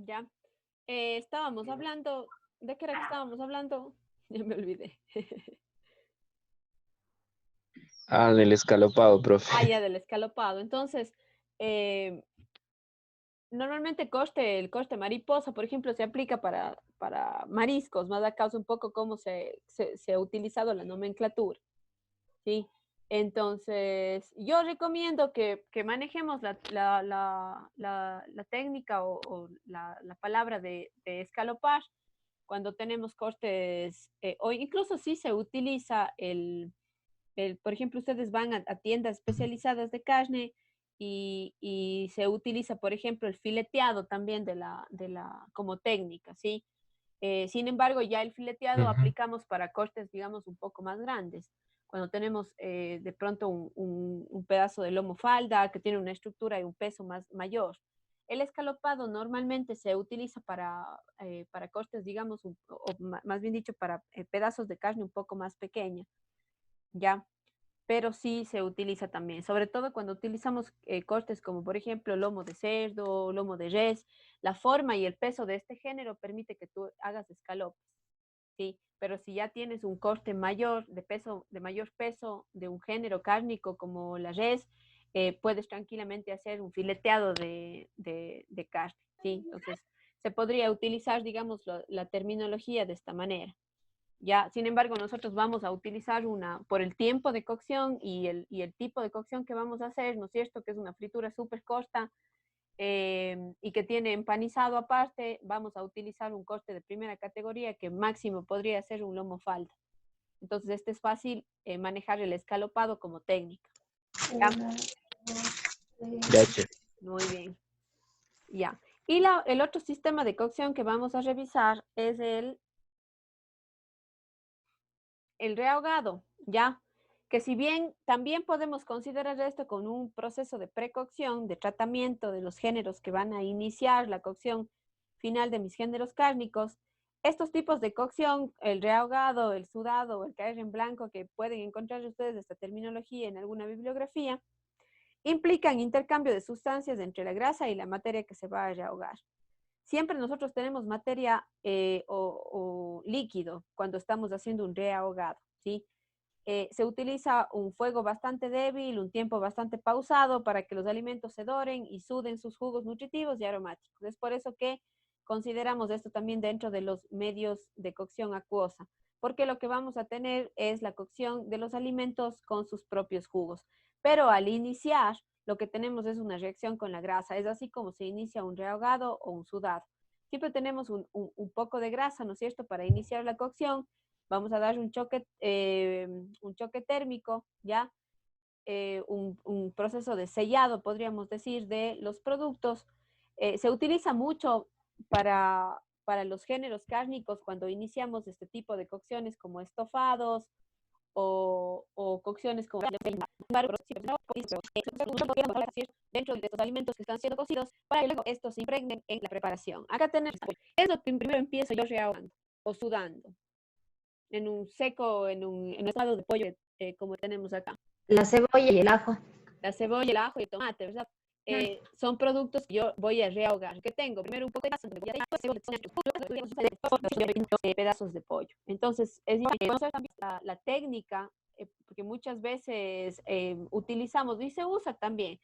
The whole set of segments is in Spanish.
Ya. Estábamos hablando, ¿de qué era que estábamos hablando? Ya me olvidé. Ah, del escalopado, Ah, profe. ya, del escalopado. Entonces, eh, normalmente el coste mariposa, por ejemplo, se aplica para mariscos, más a causa un poco cómo se ha utilizado la nomenclatura, ¿sí? Entonces, yo recomiendo que manejemos la técnica o la palabra de escalopar cuando tenemos costes, o incluso si se utiliza por ejemplo, ustedes van a tiendas especializadas de carne y se utiliza, por ejemplo, el fileteado también como técnica, ¿sí? Sin embargo, ya el fileteado Ujú. aplicamos para cortes, digamos, un poco más grandes. Cuando tenemos de pronto un pedazo de lomo falda que tiene una estructura y un peso mayor. El escalopado normalmente se utiliza para cortes, digamos, más bien dicho, para pedazos de carne un poco más pequeña, ¿ya? Pero sí se utiliza también, sobre todo cuando utilizamos cortes como por ejemplo lomo de cerdo, lomo de res, la forma y el peso de este género permite que tú hagas escalopes, ¿sí? Pero si ya tienes un corte mayor, de mayor peso de un género cárnico como la res, puedes tranquilamente hacer un fileteado de carne, ¿sí? Entonces, se podría utilizar, digamos, la terminología de esta manera. Ya, sin embargo, nosotros vamos a utilizar por el tiempo de cocción y el tipo de cocción que vamos a hacer, ¿no es cierto? Que es una fritura súper corta y que tiene empanizado aparte, vamos a utilizar un corte de primera categoría que máximo podría ser un lomo falda. Entonces, este es fácil manejar el escalopado como técnica. ¿Ya? Gracias. Muy bien. Ya. Y el otro sistema de cocción que vamos a revisar es el rehogado, ¿ya? Que si bien también podemos considerar esto con un proceso de precocción, de tratamiento de los géneros que van a iniciar la cocción final de mis géneros cárnicos, estos tipos de cocción, el rehogado, el sudado o el caer en blanco, que pueden encontrar ustedes esta terminología en alguna bibliografía, implican intercambio de sustancias entre la grasa y la materia que se va a rehogar. Siempre nosotros tenemos materia o líquido cuando estamos haciendo un rehogado, ¿sí? Se utiliza un fuego bastante débil, un tiempo bastante pausado para que los alimentos se doren y suden sus jugos nutritivos y aromáticos. Es por eso que consideramos esto también dentro de los medios de cocción acuosa, porque lo que vamos a tener es la cocción de los alimentos con sus propios jugos. Pero al iniciar, lo que tenemos es una reacción con la grasa, es así como se inicia un rehogado o un sudado. Siempre tenemos un poco de grasa, ¿no es cierto?, para iniciar la cocción. Vamos a dar un choque térmico, ¿ya? Un proceso de sellado, podríamos decir, de los productos. Se utiliza mucho para los géneros cárnicos cuando iniciamos este tipo de cocciones como estofados o cocciones como dentro de estos alimentos que están siendo cocidos para que luego estos se impregnen en la preparación. Acá tenemos, es lo que primero empiezo yo rehogando o sudando en un seco, en un estado de pollo como tenemos acá. La cebolla y el ajo. La cebolla, el ajo y el tomate, ¿verdad? Son productos que yo voy a rehogar. ¿Qué tengo? Primero un poco de grasa, pedazos de pollo. Entonces, es importante también la técnica, porque muchas veces utilizamos, y se usa también,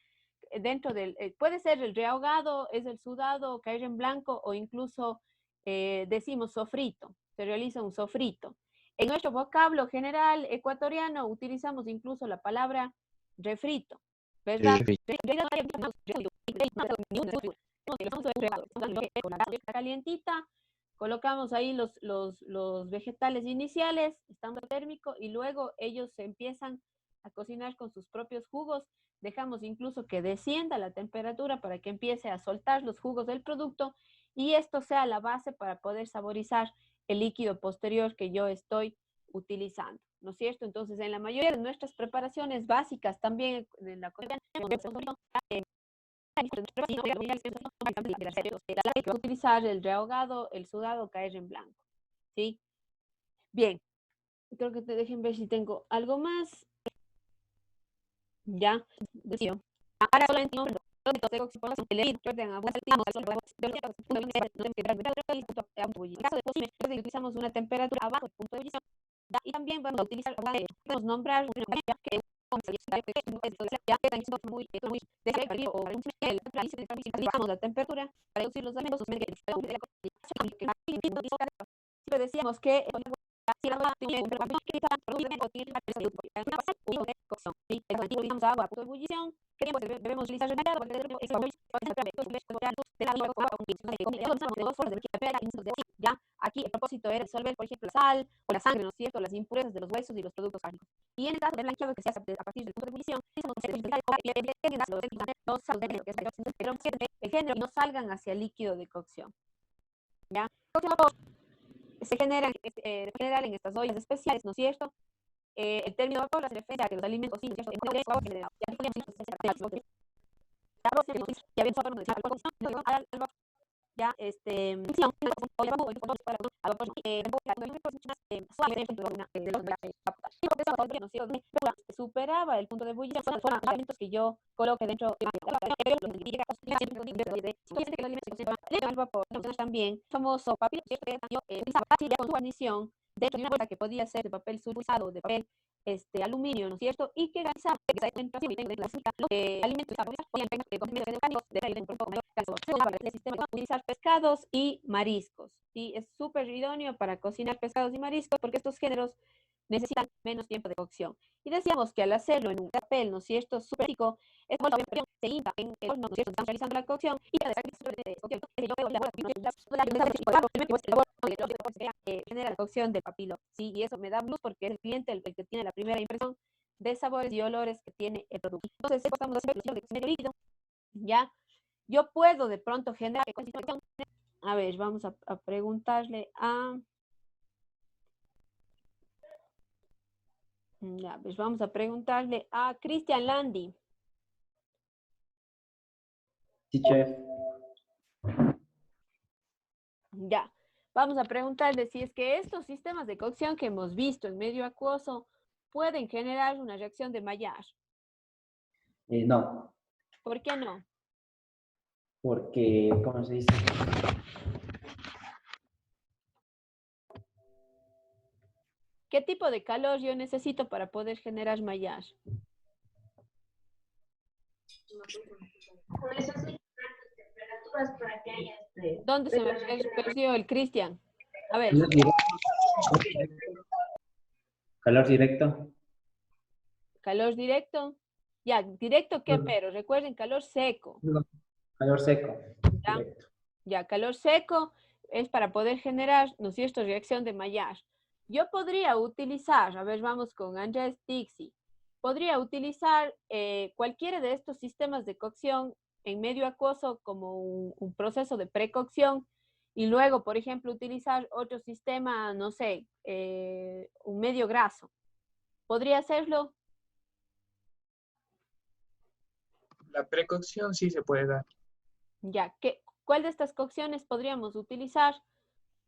dentro puede ser el rehogado, es el sudado, caer en blanco, o incluso decimos sofrito, se realiza un sofrito. En nuestro vocablo general ecuatoriano utilizamos incluso la palabra refrito, ¿verdad? Sí. Calientita, colocamos ahí los vegetales iniciales, estando térmico, y luego ellos se empiezan a cocinar con sus propios jugos. Dejamos incluso que descienda la temperatura para que empiece a soltar los jugos del producto y esto sea la base para poder saborizar el líquido posterior que yo estoy utilizando, ¿no es cierto? Entonces, en la mayoría de nuestras preparaciones básicas, también en la cocina, utilizar el rehogado, el sudado, caer en blanco, ¿sí? Bien, creo que te dejen ver si tengo algo más. Ya, ahora solamente de cocción, el hervido, utilizamos una temperatura abajo del punto de ebullición, y también vamos a utilizar, podemos nombrar que la temperatura para reducir los alimentos. Siempre decíamos que utilizamos agua a ebullición, debemos utilizar ya. Aquí el propósito era disolver, por ejemplo, la sal o la sangre, ¿no es cierto?, las impurezas de los huesos y los productos cárnicos. Y en el caso del blanqueado que se hace a partir del punto de ebullición, el género y no salgan hacia el líquido de cocción. ¿Ya? Se generan en general en estas ollas especiales, ¿no es cierto? El término vapor hace referencia a que los alimentos, sí, ¿no es cierto? Ya, superaba el punto de ebullición, son los alimentos que yo coloque dentro al vapor. También famoso papel con su guarnición dentro de una bolsa que podía ser de papel sulfurizado, de papel aluminio, ¿no es cierto? Y que realizaba alimentos utilizar pescados y mariscos. ¿Sí? Es súper idóneo para cocinar pescados y mariscos porque estos géneros necesitan menos tiempo de cocción. Y decíamos que al hacerlo en un papel, ¿no es cierto?, súper rico, se hinca en el horno, ¿no es cierto?, estamos realizando la cocción y genera la cocción del papilo. Sí, y eso me da plus porque es el cliente el que tiene la primera impresión de sabores y olores que tiene el producto. Entonces, estamos haciendo de medio líquido, ¿ya? Yo puedo de pronto generar, a ver, vamos a preguntarle a... Ya, pues vamos a preguntarle a Cristian Landi. Sí, chef. Ya, vamos a preguntarle si es que estos sistemas de cocción que hemos visto en medio acuoso pueden generar una reacción de Maillard. No. ¿Por qué no? Porque, ¿cómo se dice? ¿Qué tipo de calor yo necesito para poder generar Maillard? Por eso se temperaturas para que haya ¿Dónde se me perdió el Cristian? A ver. Calor directo. Calor directo. Ya, directo qué, pero recuerden, calor seco. Calor seco. ¿Ya? Directo. Ya, calor seco es para poder generar, ¿no es cierto?, reacción de Maillard. Yo podría utilizar, a ver, vamos con Andrés Dixie, podría utilizar cualquiera de estos sistemas de cocción en medio acuoso como un proceso de precocción y luego, por ejemplo, utilizar otro sistema, no sé, un medio graso. ¿Podría hacerlo? La precocción sí se puede dar. Ya, ¿cuál de estas cocciones podríamos utilizar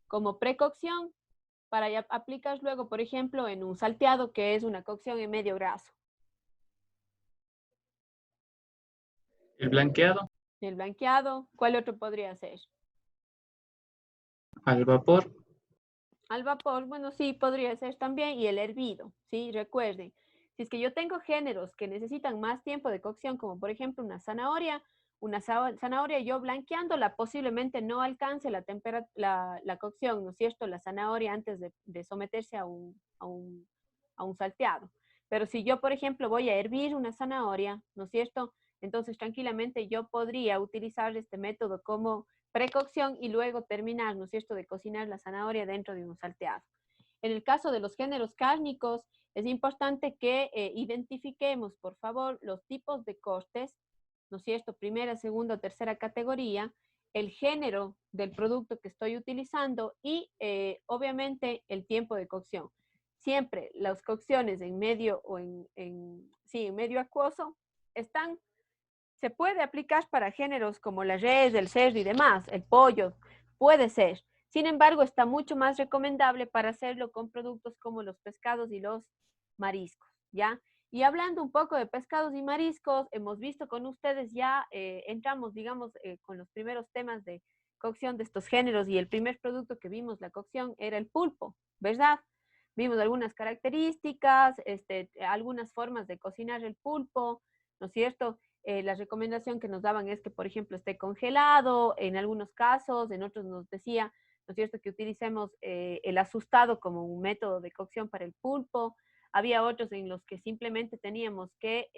como precocción para aplicar luego, por ejemplo, en un salteado que es una cocción en medio graso? El blanqueado El blanqueado, ¿cuál otro podría ser? al vapor. Al vapor, bueno, sí, podría ser también, y el hervido, ¿sí? Recuerden, si es que yo tengo géneros que necesitan más tiempo de cocción, como por ejemplo una zanahoria yo blanqueándola posiblemente no alcance la cocción, ¿no es cierto?, la zanahoria antes de someterse a un salteado. Pero si yo, por ejemplo, voy a hervir una zanahoria, ¿no es cierto?, entonces tranquilamente yo podría utilizar este método como precocción y luego terminar, ¿no es cierto?, de cocinar la zanahoria dentro de un salteado. En el caso de los géneros cárnicos, es importante que identifiquemos, por favor, los tipos de cortes, ¿no es cierto?, primera, segunda o tercera categoría, el género del producto que estoy utilizando y obviamente el tiempo de cocción. Siempre las cocciones en medio o en medio acuoso se puede aplicar para géneros como la res, el cerdo y demás, el pollo, puede ser. Sin embargo, está mucho más recomendable para hacerlo con productos como los pescados y los mariscos, ¿ya? Y hablando un poco de pescados y mariscos, hemos visto con ustedes ya, entramos, digamos, con los primeros temas de cocción de estos géneros y el primer producto que vimos, la cocción, era el pulpo, ¿verdad? Vimos algunas características, algunas formas de cocinar el pulpo, ¿no es cierto? La recomendación que nos daban es que, por ejemplo, esté congelado en algunos casos, en otros nos decía, ¿no es cierto?, que utilicemos el asustado como un método de cocción para el pulpo. Había otros en los que simplemente teníamos que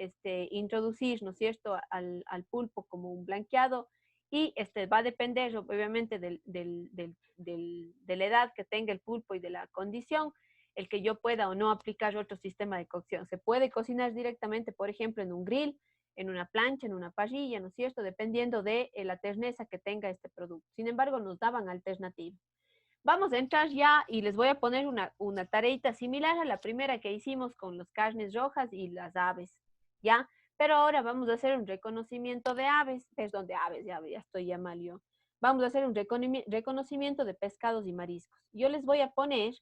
introducir, ¿no es cierto?, al pulpo como un blanqueado y va a depender obviamente de la edad que tenga el pulpo y de la condición, el que yo pueda o no aplicar otro sistema de cocción. Se puede cocinar directamente, por ejemplo, en un grill, en una plancha, en una parrilla, ¿no es cierto?, dependiendo de la terneza que tenga este producto. Sin embargo, nos daban alternativas. Vamos a entrar ya y les voy a poner una tareita similar a la primera que hicimos con las carnes rojas y las aves, ¿ya? Pero ahora vamos a hacer un reconocimiento de aves, perdón, de aves, ya estoy ya mal yo. Vamos a hacer un reconocimiento de pescados y mariscos. Yo les voy a poner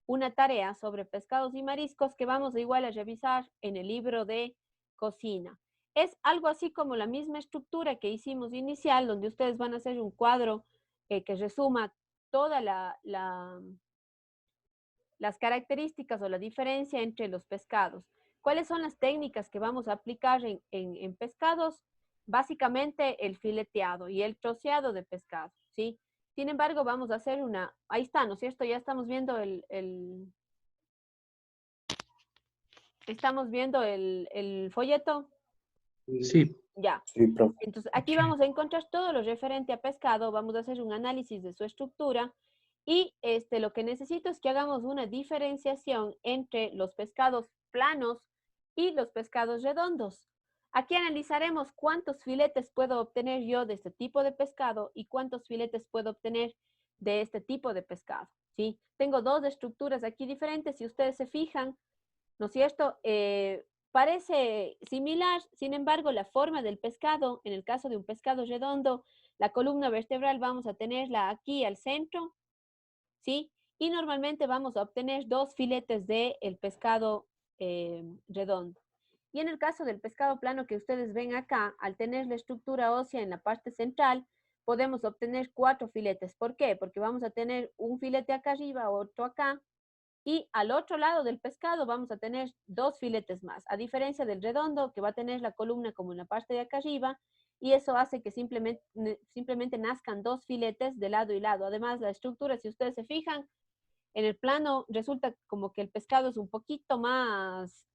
una tarea sobre pescados y mariscos que vamos a igual a revisar en el libro de cocina. Es algo así como la misma estructura que hicimos inicial, donde ustedes van a hacer un cuadro que resuma todas las características o la diferencia entre los pescados. ¿Cuáles son las técnicas que vamos a aplicar en pescados? Básicamente el fileteado y el troceado de pescado, ¿sí? Sin embargo, vamos a hacer ahí está, ¿no es cierto? Ya estamos viendo estamos viendo el folleto. Sí. Ya. Sí, profe. Entonces, aquí vamos a encontrar todo lo referente a pescado, vamos a hacer un análisis de su estructura y lo que necesito es que hagamos una diferenciación entre los pescados planos y los pescados redondos. Aquí analizaremos cuántos filetes puedo obtener yo de este tipo de pescado y cuántos filetes puedo obtener de este tipo de pescado, ¿sí? Tengo dos estructuras aquí diferentes, si ustedes se fijan, ¿no es cierto? Parece similar, sin embargo, la forma del pescado, en el caso de un pescado redondo, la columna vertebral vamos a tenerla aquí al centro, ¿sí? Y normalmente vamos a obtener dos filetes del pescado redondo. Y en el caso del pescado plano que ustedes ven acá, al tener la estructura ósea en la parte central, podemos obtener 4 filetes. ¿Por qué? Porque vamos a tener un filete acá arriba, otro acá, y al otro lado del pescado vamos a tener 2 filetes más, a diferencia del redondo que va a tener la columna como en la parte de acá arriba, y eso hace que simplemente nazcan 2 filetes de lado y lado. Además, la estructura, si ustedes se fijan, en el plano resulta como que el pescado es un poquito más,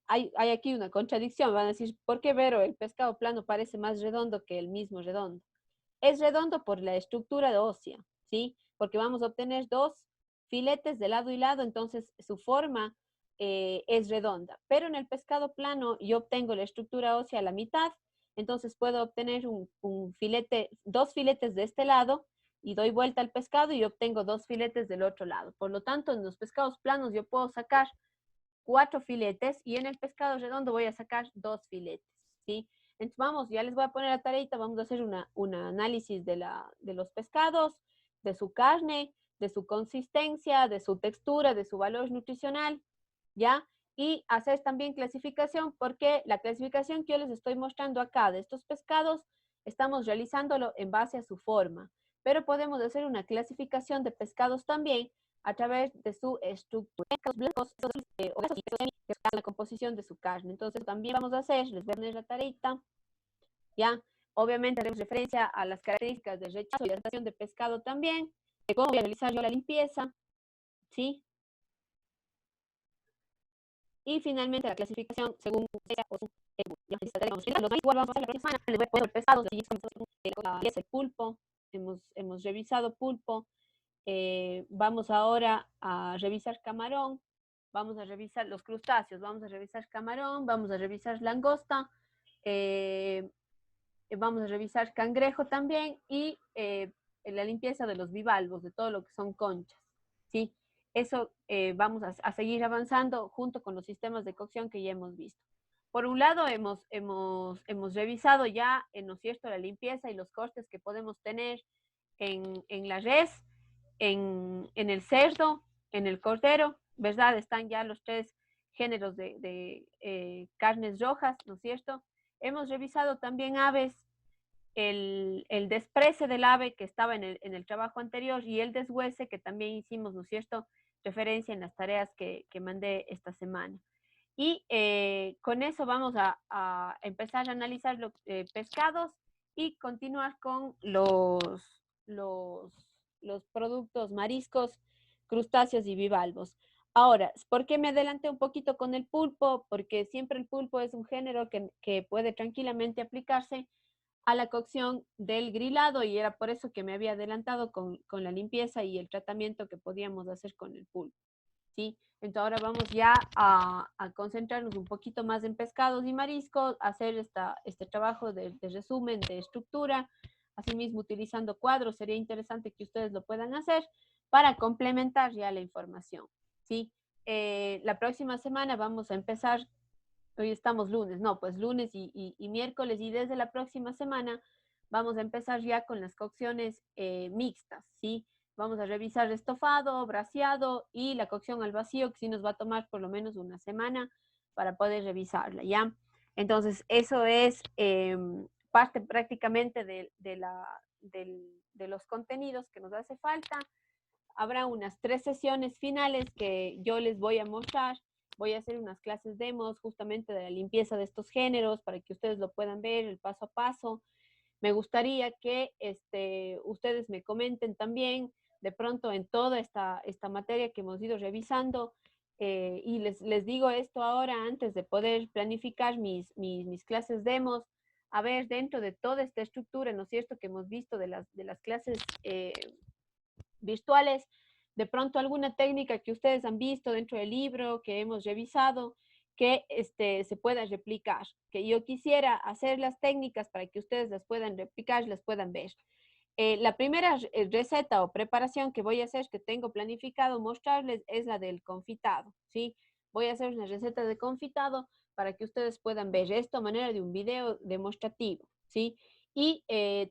hay aquí una contradicción, van a decir, ¿por qué Vero el pescado plano parece más redondo que el mismo redondo? Es redondo por la estructura ósea, ¿sí? Porque vamos a obtener 2 filetes de lado y lado, entonces su forma es redonda. Pero en el pescado plano yo obtengo la estructura ósea a la mitad, entonces puedo obtener un filete, 2 filetes de este lado y doy vuelta al pescado y obtengo 2 filetes del otro lado. Por lo tanto, en los pescados planos yo puedo sacar 4 filetes y en el pescado redondo voy a sacar 2 filetes, ¿sí? Entonces vamos, ya les voy a poner la tareita, vamos a hacer un análisis de los pescados, de su carne, de su consistencia, de su textura, de su valor nutricional, ¿ya? Y hacer también clasificación, porque la clasificación que yo les estoy mostrando acá de estos pescados, estamos realizándolo en base a su forma, pero podemos hacer una clasificación de pescados también a través de su estructura, blancos, que es la composición de su carne. Entonces también vamos a hacer, les voy a poner la tareita, ¿ya? Obviamente haremos referencia a las características de rechazo y adaptación de pescado también, de cómo voy a realizar yo la limpieza, ¿sí? Y finalmente la clasificación según sea o su igual vamos a hacer la próxima semana, les voy a poner pescados, es el pulpo, hemos revisado pulpo, vamos ahora a revisar camarón, vamos a revisar los crustáceos, vamos a revisar camarón, vamos a revisar langosta, vamos a revisar cangrejo también y la limpieza de los bivalvos, de todo lo que son conchas, ¿sí? Eso vamos a seguir avanzando junto con los sistemas de cocción que ya hemos visto. Por un lado, hemos revisado ya, ¿no es cierto?, la limpieza y los cortes que podemos tener en la res, en el cerdo, en el cordero, ¿verdad? Están ya los 3 géneros de carnes rojas, ¿no es cierto? Hemos revisado también aves, el desprece del ave que estaba en el trabajo anterior y el deshuese que también hicimos, ¿no es cierto?, referencia en las tareas que mandé esta semana. Y con eso vamos a empezar a analizar los pescados y continuar con los productos mariscos, crustáceos y bivalvos. Ahora, ¿por qué me adelanté un poquito con el pulpo? Porque siempre el pulpo es un género que puede tranquilamente aplicarse a la cocción del grilado y era por eso que me había adelantado con la limpieza y el tratamiento que podíamos hacer con el pulpo, ¿sí? Entonces ahora vamos ya a concentrarnos un poquito más en pescados y mariscos, hacer este trabajo de resumen, de estructura, asimismo utilizando cuadros, sería interesante que ustedes lo puedan hacer para complementar ya la información, ¿sí? La próxima semana vamos a empezar. Hoy estamos lunes, no, pues lunes y miércoles y desde la próxima semana vamos a empezar ya con las cocciones mixtas, ¿sí? Vamos a revisar estofado, braseado y la cocción al vacío, que sí nos va a tomar por lo menos una semana para poder revisarla, ¿ya? Entonces, eso es parte prácticamente de los contenidos que nos hace falta. Habrá unas 3 sesiones finales que yo les voy a mostrar. Voy a hacer unas clases demos justamente de la limpieza de estos géneros para que ustedes lo puedan ver el paso a paso. Me gustaría que ustedes me comenten también de pronto en toda esta materia que hemos ido revisando. Y les digo esto ahora antes de poder planificar mis clases demos. A ver, dentro de toda esta estructura, ¿no es cierto?, que hemos visto de las clases virtuales, de pronto alguna técnica que ustedes han visto dentro del libro, que hemos revisado, que se pueda replicar, que yo quisiera hacer las técnicas para que ustedes las puedan replicar, las puedan ver. La primera receta o preparación que voy a hacer, que tengo planificado mostrarles, es la del confitado, ¿sí? Voy a hacer una receta de confitado para que ustedes puedan ver esto a manera de un video demostrativo, ¿sí? Y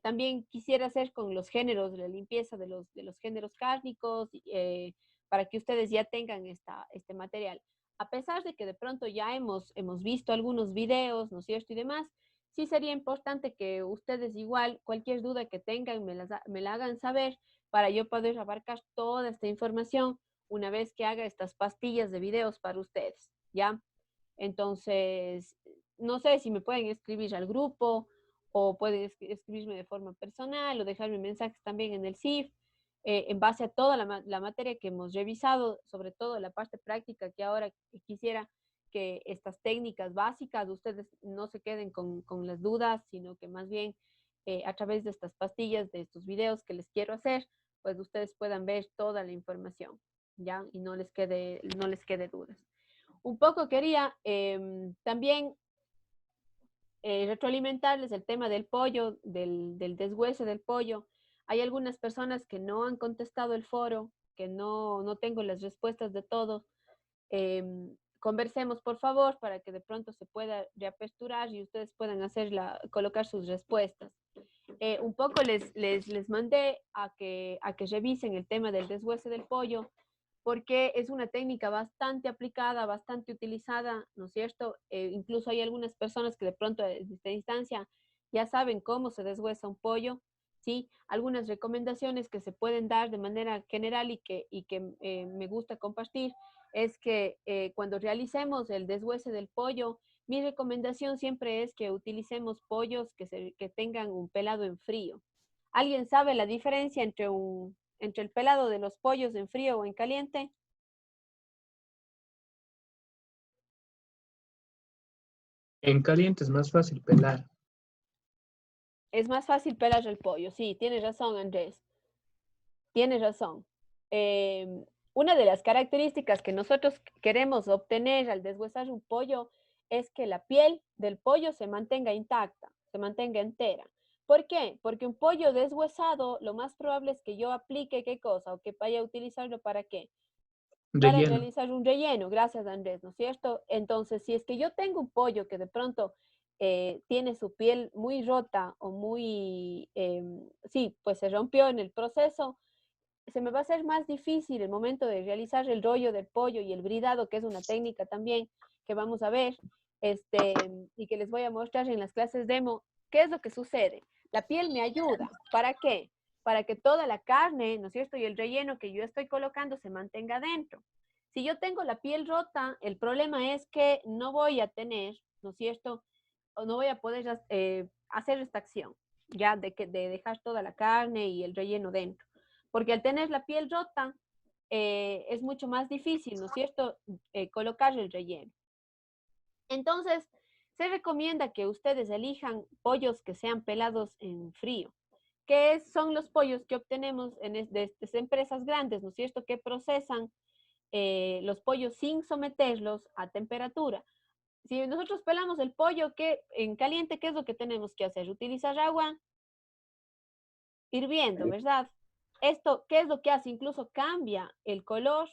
también quisiera hacer con los géneros, la limpieza de los géneros cárnicos, para que ustedes ya tengan este material. A pesar de que de pronto ya hemos visto algunos videos, ¿no es cierto? Y demás, sí sería importante que ustedes igual, cualquier duda que tengan, me la hagan saber para yo poder abarcar toda esta información una vez que haga estas pastillas de videos para ustedes, ¿ya? Entonces, no sé si me pueden escribir al grupo o pueden escribirme de forma personal o dejarme mensajes también en el CIF, en base a toda la materia que hemos revisado, sobre todo la parte práctica, que ahora quisiera que estas técnicas básicas ustedes no se queden con las dudas, sino que más bien a través de estas pastillas, de estos videos que les quiero hacer, pues ustedes puedan ver toda la información, ¿ya? Y no les quede dudas. Un poco quería también retroalimentarles el tema del pollo, del deshuese del pollo. Hay algunas personas que no han contestado el foro, que no tengo las respuestas de todos. Conversemos, por favor, para que de pronto se pueda reaperturar y ustedes puedan colocar sus respuestas. Un poco les mandé a que revisen el tema del deshuese del pollo, porque es una técnica bastante aplicada, bastante utilizada, ¿no es cierto? Incluso hay algunas personas que de pronto desde esta instancia ya saben cómo se deshuesa un pollo, ¿sí? Algunas recomendaciones que se pueden dar de manera general y que me gusta compartir es que cuando realicemos el deshuese del pollo, mi recomendación siempre es que utilicemos pollos que tengan un pelado en frío. ¿Alguien sabe la diferencia entre el pelado de los pollos en frío o en caliente? En caliente es más fácil pelar. Es más fácil pelar el pollo, sí, tienes razón, Andrés. Tienes razón. Una de las características que nosotros queremos obtener al deshuesar un pollo es que la piel del pollo se mantenga intacta, se mantenga entera. ¿Por qué? Porque un pollo deshuesado, lo más probable es que yo aplique qué cosa o que vaya a utilizarlo para qué. Para Relleno. realizar un relleno, gracias Andrés, ¿no es cierto? Entonces, si es que yo tengo un pollo que de pronto tiene su piel muy rota o muy, sí, pues se rompió en el proceso, se me va a hacer más difícil el momento de realizar el rollo del pollo y el bridado, que es una técnica también que vamos a ver, y que les voy a mostrar en las clases demo. ¿Qué es lo que sucede? La piel me ayuda. ¿Para qué? Para que toda la carne, ¿no es cierto? Y el relleno que yo estoy colocando se mantenga dentro. Si yo tengo la piel rota, el problema es que no voy a tener, ¿no es cierto? O no voy a poder hacer esta acción, ya de dejar toda la carne y el relleno dentro. Porque al tener la piel rota, es mucho más difícil, ¿no es cierto?, colocar el relleno. Entonces, se recomienda que ustedes elijan pollos que sean pelados en frío, que son los pollos que obtenemos de estas empresas grandes, ¿no es cierto?, que procesan los pollos sin someterlos a temperatura. Si nosotros pelamos el pollo en caliente, ¿qué es lo que tenemos que hacer? Utilizar agua hirviendo, ¿verdad? Esto, ¿qué es lo que hace? Incluso cambia el color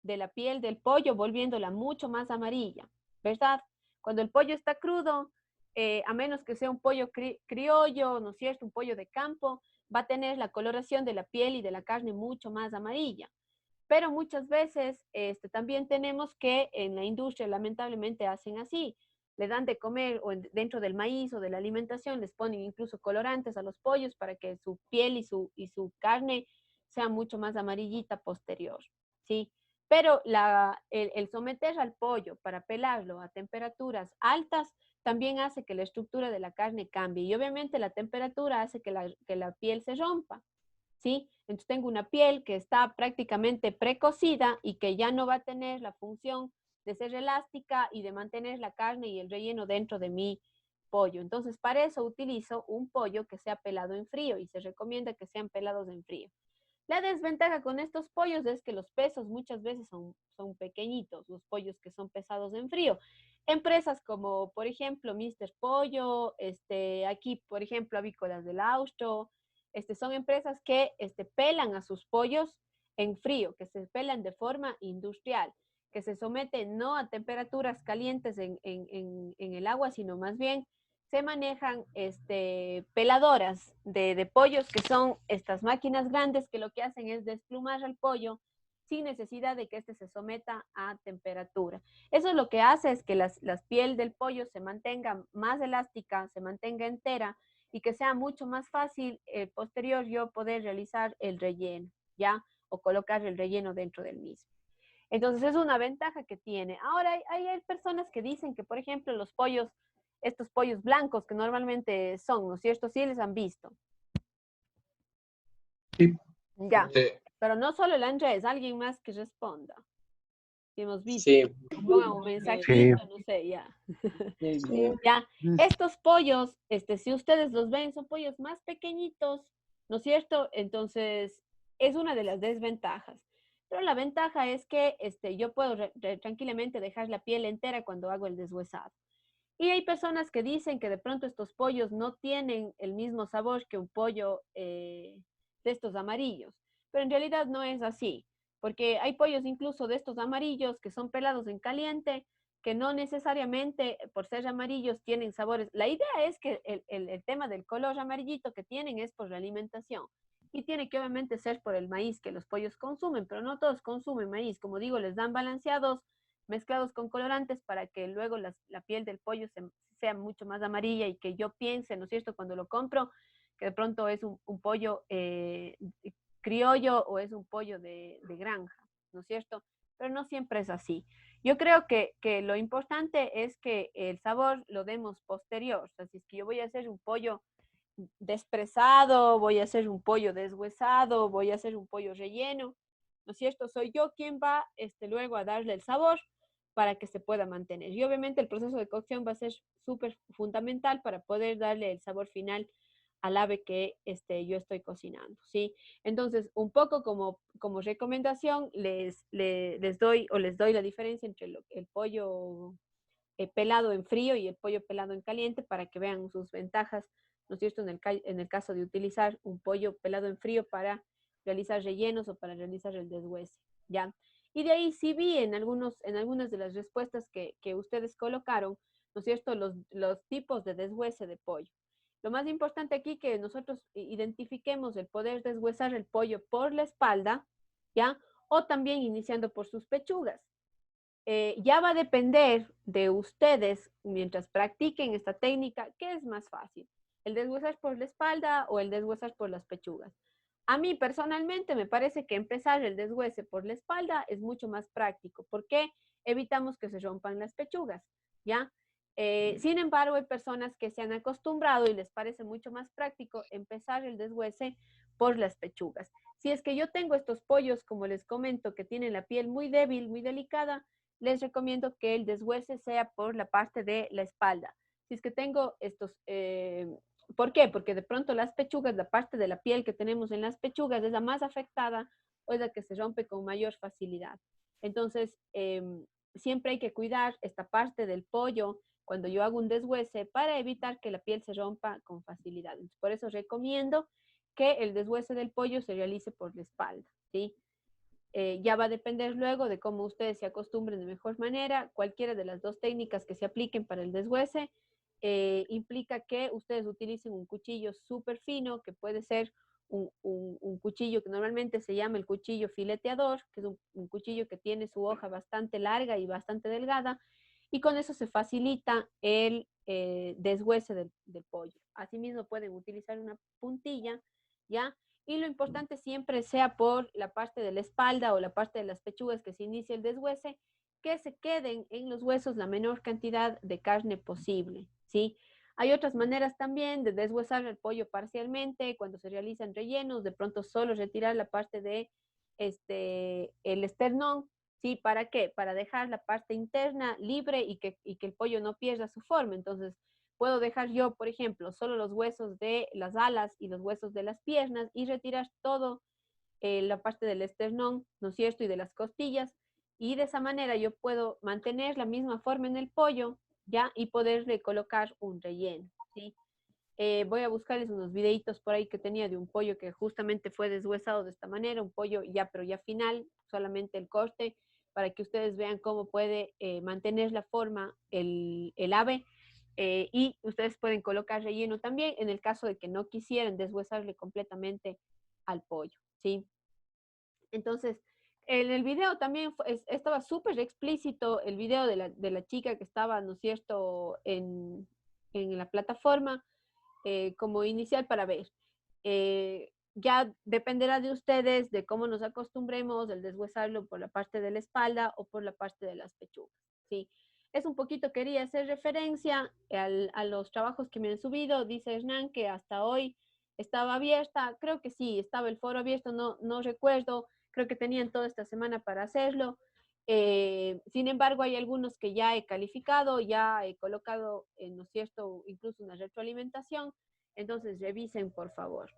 de la piel del pollo, volviéndola mucho más amarilla, ¿verdad? Cuando el pollo está crudo, a menos que sea un pollo criollo, ¿no es cierto? Un pollo de campo, va a tener la coloración de la piel y de la carne mucho más amarilla. Pero muchas veces también tenemos que en la industria lamentablemente hacen así. Le dan de comer o dentro del maíz o de la alimentación, les ponen incluso colorantes a los pollos para que su piel y su carne sea mucho más amarillita posterior, ¿sí? Pero el someter al pollo para pelarlo a temperaturas altas también hace que la estructura de la carne cambie y obviamente la temperatura hace que la piel se rompa, ¿sí? Entonces tengo una piel que está prácticamente precocida y que ya no va a tener la función de ser elástica y de mantener la carne y el relleno dentro de mi pollo. Entonces, para eso utilizo un pollo que sea pelado en frío y se recomienda que sean pelados en frío. La desventaja con estos pollos es que los pesos muchas veces son pequeñitos, los pollos que son pesados en frío. Empresas como, por ejemplo, Mr. Pollo, aquí, por ejemplo, Avícolas del Austro, son empresas que pelan a sus pollos en frío, que se pelan de forma industrial, que se someten no a temperaturas calientes en el agua, sino más bien se manejan peladoras de pollos, que son estas máquinas grandes que lo que hacen es desplumar al pollo sin necesidad de que se someta a temperatura. Eso lo que hace es que la piel del pollo se mantenga más elástica, se mantenga entera y que sea mucho más fácil posterior yo poder realizar el relleno, ¿ya? O colocar el relleno dentro del mismo. Entonces es una ventaja que tiene. Ahora hay personas que dicen que, por ejemplo, los pollos, estos pollos blancos que normalmente son, ¿no es cierto? Sí les han visto. Sí. Ya, pero no solo el Andrés, alguien más que responda. Si hemos visto. Sí. Pongan un mensajito, Sí. no sé, ya. Sí. Ya, estos pollos, si ustedes los ven, son pollos más pequeñitos, ¿no es cierto? Entonces, es una de las desventajas. Pero la ventaja es que yo puedo tranquilamente dejar la piel entera cuando hago el deshuesado. Y hay personas que dicen que de pronto estos pollos no tienen el mismo sabor que un pollo de estos amarillos, pero en realidad no es así, porque hay pollos incluso de estos amarillos que son pelados en caliente, que no necesariamente por ser amarillos tienen sabores. La idea es que el tema del color amarillito que tienen es por la alimentación y tiene que obviamente ser por el maíz que los pollos consumen, pero no todos consumen maíz. Como digo, les dan balanceados mezclados con colorantes para que luego la piel del pollo sea mucho más amarilla y que yo piense, ¿no es cierto?, cuando lo compro, que de pronto es un pollo criollo o es un pollo de granja, ¿no es cierto? Pero no siempre es así. Yo creo que lo importante es que el sabor lo demos posterior. O sea, si es que yo voy a hacer un pollo despresado, voy a hacer un pollo deshuesado, voy a hacer un pollo relleno, ¿no es cierto? Soy yo quien va luego a darle el sabor para que se pueda mantener. Y obviamente el proceso de cocción va a ser súper fundamental para poder darle el sabor final al ave que yo estoy cocinando, ¿sí? Entonces, un poco como recomendación, les doy la diferencia entre el pollo pelado en frío y el pollo pelado en caliente para que vean sus ventajas, ¿no es cierto? En el caso de utilizar un pollo pelado en frío para realizar rellenos o para realizar el deshuese, ¿ya? Y de ahí sí vi en algunas de las respuestas que ustedes colocaron, ¿no es cierto?, los tipos de deshuese de pollo. Lo más importante aquí que nosotros identifiquemos el poder deshuesar el pollo por la espalda, ¿ya? O también iniciando por sus pechugas. Ya va a depender de ustedes, mientras practiquen esta técnica, qué es más fácil, el deshuesar por la espalda o el deshuesar por las pechugas. A mí personalmente me parece que empezar el deshuese por la espalda es mucho más práctico, porque evitamos que se rompan las pechugas, ¿ya? Sin embargo, hay personas que se han acostumbrado y les parece mucho más práctico empezar el deshuese por las pechugas. Si es que yo tengo estos pollos, como les comento, que tienen la piel muy débil, muy delicada, les recomiendo que el deshuese sea por la parte de la espalda. Si es que tengo estos, ¿por qué? Porque de pronto las pechugas, la parte de la piel que tenemos en las pechugas es la más afectada o es la que se rompe con mayor facilidad. Entonces, siempre hay que cuidar esta parte del pollo cuando yo hago un deshuese para evitar que la piel se rompa con facilidad. Entonces, por eso recomiendo que el deshuese del pollo se realice por la espalda, ¿sí? Ya va a depender luego de cómo ustedes se acostumbren de mejor manera. Cualquiera de las dos técnicas que se apliquen para el deshuese implica que ustedes utilicen un cuchillo súper fino, que puede ser un cuchillo que normalmente se llama el cuchillo fileteador, que es un cuchillo que tiene su hoja bastante larga y bastante delgada, y con eso se facilita el deshuese del pollo. Asimismo pueden utilizar una puntilla, ¿ya? Y lo importante siempre sea por la parte de la espalda o la parte de las pechugas que se inicia el deshuese, que se queden en los huesos la menor cantidad de carne posible, ¿sí? Hay otras maneras también de deshuesar el pollo parcialmente, cuando se realizan rellenos, de pronto solo retirar la parte de el esternón, ¿sí? ¿Para qué? Para dejar la parte interna libre y que el pollo no pierda su forma. Entonces, puedo dejar yo, por ejemplo, solo los huesos de las alas y los huesos de las piernas y retirar todo la parte del esternón, ¿no es cierto? Y de las costillas. Y de esa manera yo puedo mantener la misma forma en el pollo, ¿ya? Y poderle colocar un relleno, ¿sí? Voy a buscarles unos videitos por ahí que tenía de un pollo que justamente fue deshuesado de esta manera, un pollo ya, pero ya final, solamente el corte, para que ustedes vean cómo puede mantener la forma el ave. Y ustedes pueden colocar relleno también en el caso de que no quisieran deshuesarle completamente al pollo, ¿sí? Entonces, en el video también estaba súper explícito el video de la chica que estaba, ¿no es cierto?, en la plataforma como inicial para ver. Ya dependerá de ustedes de cómo nos acostumbremos, el deshuesarlo por la parte de la espalda o por la parte de las pechugas, ¿sí? Es un poquito, quería hacer referencia a los trabajos que me han subido. Dice Hernán que hasta hoy estaba abierta. Creo que sí, estaba el foro abierto, no recuerdo. Creo que tenían toda esta semana para hacerlo. Sin embargo, hay algunos que ya he calificado, ya he colocado, ¿no es cierto?, incluso una retroalimentación. Entonces, revisen, por favor.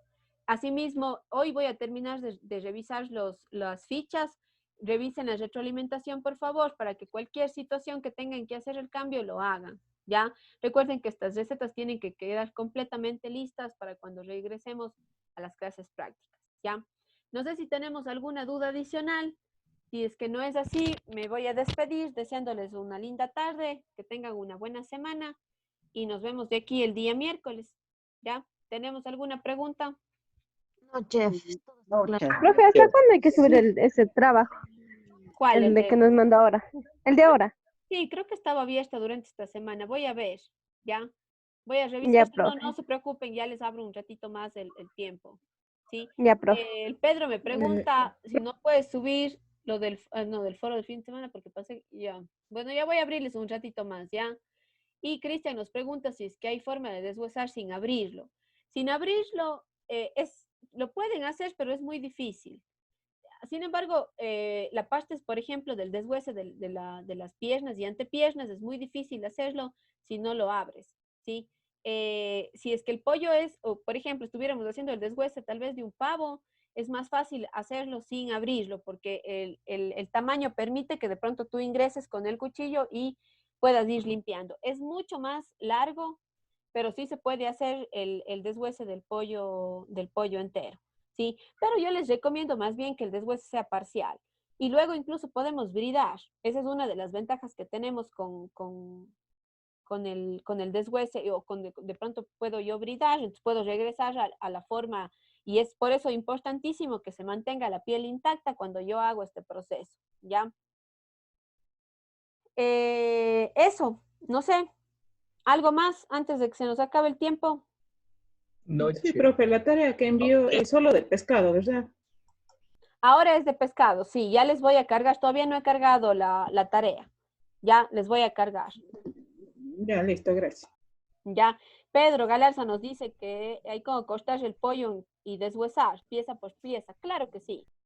Asimismo, hoy voy a terminar de revisar las fichas. Revisen la retroalimentación, por favor, para que cualquier situación que tengan que hacer el cambio lo hagan, ¿ya? Recuerden que estas recetas tienen que quedar completamente listas para cuando regresemos a las clases prácticas, ¿ya? No sé si tenemos alguna duda adicional. Si es que no es así, me voy a despedir deseándoles una linda tarde, que tengan una buena semana y nos vemos de aquí el día miércoles, ¿ya? ¿Tenemos alguna pregunta? No, chef, todo está No, claro. chef. Profe, ¿hasta cuándo hay que subir ese trabajo? ¿Cuál? El de que nos mandó ahora. El de ahora. Sí, creo que estaba abierta durante esta semana. Voy a ver, ¿ya? Voy a revisar. Ya, Si no, profe. no se preocupen, ya les abro un ratito más el tiempo, ¿sí? Ya, profe. El Pedro me pregunta si no puedes subir lo del foro del fin de semana porque pasé ya. Bueno, ya voy a abrirles un ratito más, ¿ya? Y Cristian nos pregunta si es que hay forma de deshuesar sin abrirlo. Sin abrirlo, lo pueden hacer, pero es muy difícil. Sin embargo, la parte, por ejemplo, del deshuese de las piernas y antepiernas es muy difícil hacerlo si no lo abres, ¿sí? Si es que el pollo o por ejemplo, estuviéramos haciendo el deshuese tal vez de un pavo, es más fácil hacerlo sin abrirlo porque el tamaño permite que de pronto tú ingreses con el cuchillo y puedas ir limpiando. Es mucho más largo, pero sí se puede hacer el deshuese del pollo entero, ¿sí? Pero yo les recomiendo más bien que el deshuese sea parcial. Y luego incluso podemos bridar. Esa es una de las ventajas que tenemos con con el deshuese o de pronto puedo yo bridar, entonces puedo regresar a la forma y es por eso importantísimo que se mantenga la piel intacta cuando yo hago este proceso, ¿ya? Eso, no sé, algo más antes de que se nos acabe el tiempo. Noche. Sí, profe, la tarea que envió es solo del pescado, ¿verdad? Ahora es de pescado, sí, ya les voy a cargar, todavía no he cargado la tarea, ya les voy a cargar. Ya, listo, gracias. Ya, Pedro Galarza nos dice que hay como cortar el pollo y deshuesar pieza por pieza. Claro que sí.